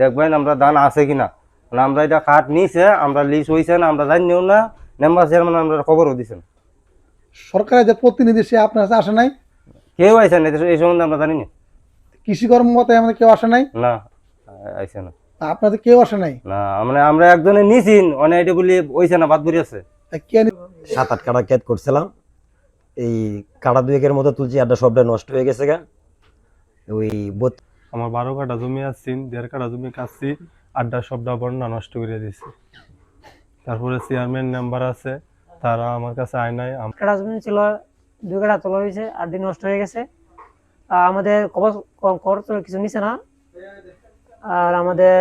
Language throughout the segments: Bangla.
দেখবেন আমরা ধান আছে কিনা, মানে আমরা এটা কাঠ নিছে, আমরা লিজ হয়েছে না আমরা জানিও না, মেম্বার চেয়ারম্যান আমরা খবরও দিছেন। সরকারের যে প্রতিনিধি সে আপনার কাছে আসে নাই? কেউ আইসেন এই সম্বন্ধে আমরা জানি না। কৃষি কর্মকর্তা এমন কেউ আসে নাই? না, আইসে না। আপনাদের কেউ আসে নাই? না, মানে আমরা একজনে নিছিন, অনেক এটা বলি হইছে না, বাদ আছে। তা কে 7-8 কাঠা ক্ষেত করছিলাম, এই কাঠা 2-1 মতো তুলছি, আড্ডা সবটা নষ্ট হয়ে গেছে গা। ওই আমার 12 কাঠা জমি আছে, 1.5 কাঠা জমি কাটছি, আড্ডা সবটা বন্যা নষ্ট করে দিয়েছে। তারপরে চেয়ারম্যান মেম্বার আছে, তারা আমার কাছে আয় নাই। কাঠা জমি ছিল, 2 কাঠা তোলা হয়েছে, 8 দিন নষ্ট হয়ে গেছে। আমাদের কর তো কিছু নিছে না, আর আমাদের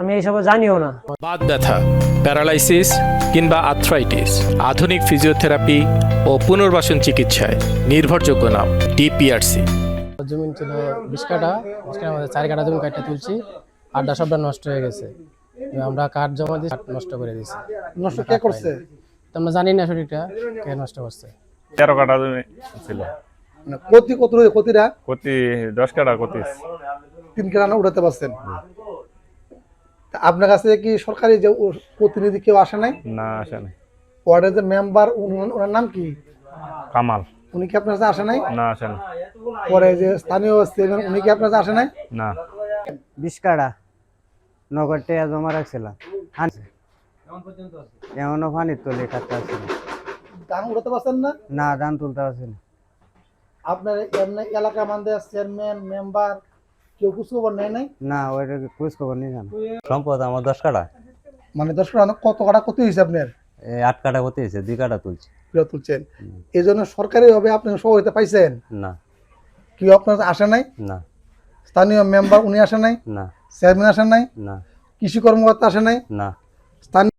আমি এইসব জানিও না। বাত ব্যথা, প্যারালাইসিস কিংবা আর্থ্রাইটিস, আধুনিক ফিজিওথেরাপি ও পুনর্বাসন চিকিৎসায় নির্ভরযোগ্য নাম ডিপিআরসি। জমি ছিল 20 কাঠা, 20 কাঠার মধ্যে 4 কাঠা জমি কাটতে তুলছি, আড্ডা সবটা নষ্ট হয়ে গেছে। আমরা কাঠ জমা দিয়ে নষ্ট করে দিয়েছি। নষ্ট কে করছে? তো আমরা জানি না সঠিকটা কে নষ্ট করছে। 13 কাঠা জমি ছিল, মানে ক্ষতি কত রয়েছে? ক্ষতিটা ক্ষতি 10 কাঠা ক্ষতি। 3 কাঠা না উঠাতে পারছেন? তা আপনার কাছে কি সরকারি যে প্রতিনিধি কেউ আসে নাই? না, আসে নাই। ওয়ার্ডের যে মেম্বার, ওনার নাম কি? কামাল। উনি কি আপনার কাছে আসে নাই? না, আসে নাই। পরে যে স্থানীয় চেয়ারম্যান, উনি কি আপনার কাছে আসে নাই? না। 20 কাঠা নগদ টাকা জমা রাখছিলাম, এমনও পানির তলে কাটতে আসছিল ধান উঠাতে পারছেন না? না, ধান তুলতে পারছি না। আপনার এমনি এলাকা আমাদের চেয়ারম্যান মেম্বার কেউ খোঁজ খবর নেয় নাই? না, ওইটা খোঁজ খবর নিয়ে জানো। সম্পদ আমার 10 কাঠা, মানে 10 কাঠা কত কাঠা ক্ষতি হয়েছে আপনার? 8 কাঠা ক্ষতি হয়েছে, 2 কাঠা তুলছি। ফেরত তুলছেন, এই জন্য সরকারি ভাবে আপনি সহায়তা পাইছেন? না। কেউ আপনার আসে নাই? না। স্থানীয় মেম্বার উনি আসে নাই? না। চেয়ারম্যান আসে নাই? না। কৃষি কর্মকর্তা আসে নাই? না। স্থানীয়